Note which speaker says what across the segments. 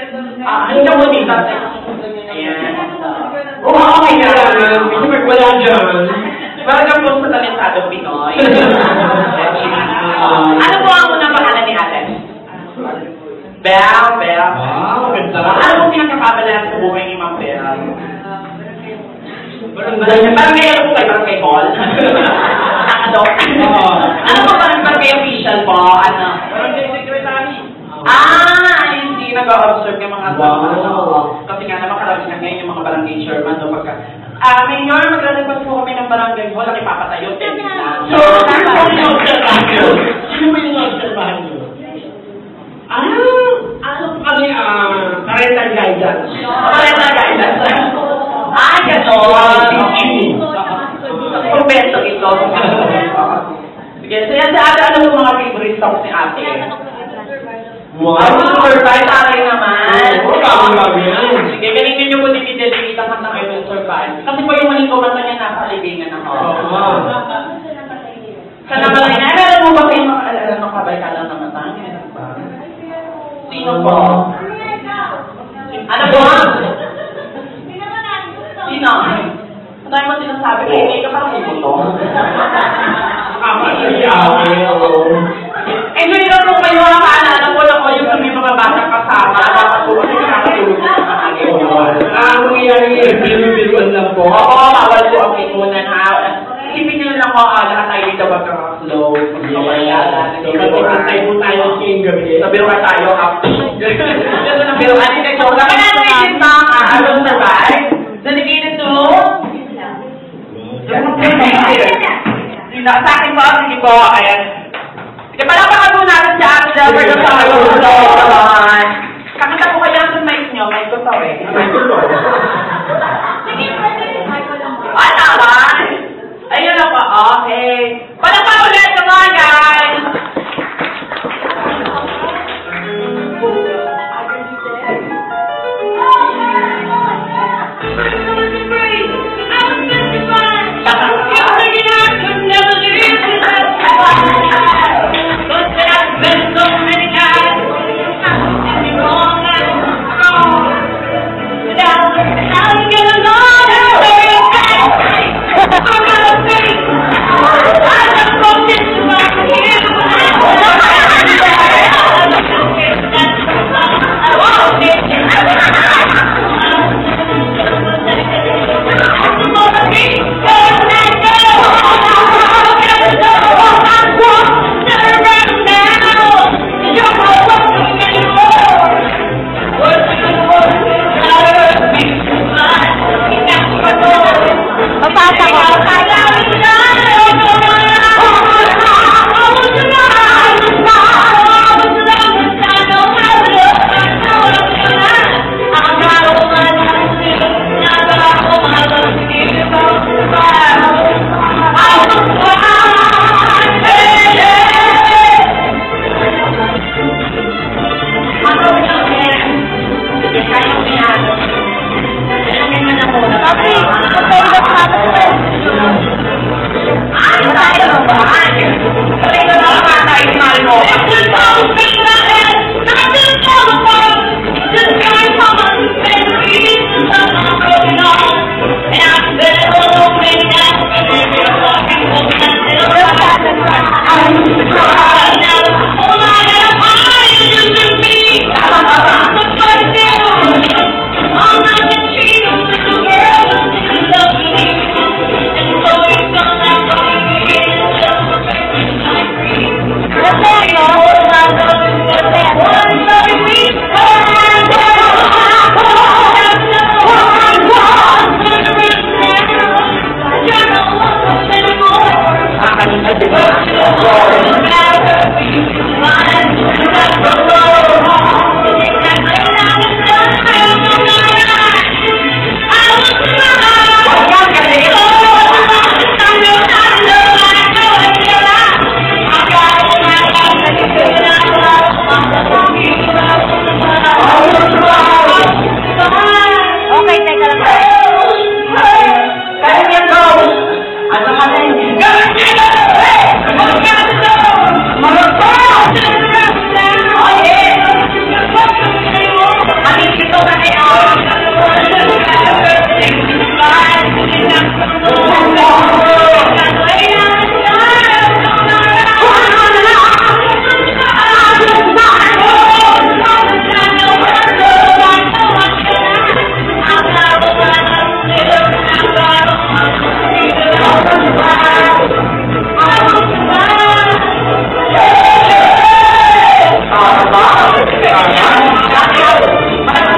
Speaker 1: Ano ka mo dito? Ayan. Okay na. Kasi wala dyan. Parang kang po sa talentadong Pinoy. Ano po ang unang pangalan ni Alex? Bel.
Speaker 2: Maganda.
Speaker 1: Ano po pinagkakabalahan sa buhay ni Ma'am Bel? Parang may alam po kayo, parang kay Paul. Nakadok. Ano po parang kay official po? Ano?
Speaker 2: Parang kay secretary.
Speaker 1: Hindi nag-observe yung mga tao. Kasi nga naman karami na ngayon yung mga barangay chairman. Mayor, maglalagpas po kami ng barangay hall. Ang ipapatayo, 10 lang.
Speaker 2: So, sino ba yung observahan nyo? Sino ba yung observahan nyo? Ano kami, parental guidance?
Speaker 1: Parental guidance? Gano'n. Pagbeto ito. Sige, so yan sa ate, ano yung mga favorite songs ni ate? Survive tayo naman. Sige, ganito nyo po dinidedicate ang kantang I Will Survive. Kasi po yung maling kumanta niya nasa libingan ako. Sa namalay na, alam mo ba kayo makaalala ng kabay ka lang namatang? Sino po? Ano po? Sino? Ang dahil mo sinasabi kayo, kayo ka parang ibuto. Eh, mayroon po kayo mga kaalala ko lang ko yung may mga batang kasama. Dapat po kasi nakakatulog sa mga kagawin.
Speaker 2: Ang nangyayari yung bilubiluan lang po.
Speaker 1: Oo, bawal po ang kinunan ha. Isipin nyo lang po, lahat tayo dito magkaka-slow.
Speaker 2: Magkakantay po tayo kayong gabi.
Speaker 1: Nabiro ka tayo, ha? Ito nabiro ka. Hindi ka joke. Kaya natin yung song, I Will Survive. Dedicated to... Sa akin po, sige po, ayan. Sige, palapakan po natin si Ate Delver yung sa I Will Survive. Kakanta po kayo sa mic nyo, mic ko to eh. Ay, naman! Ayun na po, okay. Palapakan ulit sa mga guys!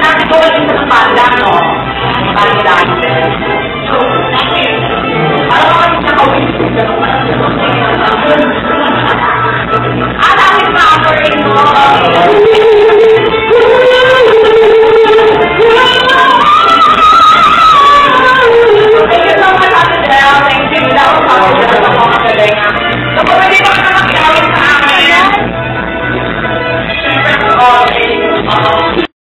Speaker 1: Natin ko ulit sa banda, no? Banda. So, parang ako yung nakawin. Dami pa ako rin mo. Thank you so much, Ate Del. Thank you. That was awesome. That was magaling. So, kung hindi pa ka nakikiawin sa akin,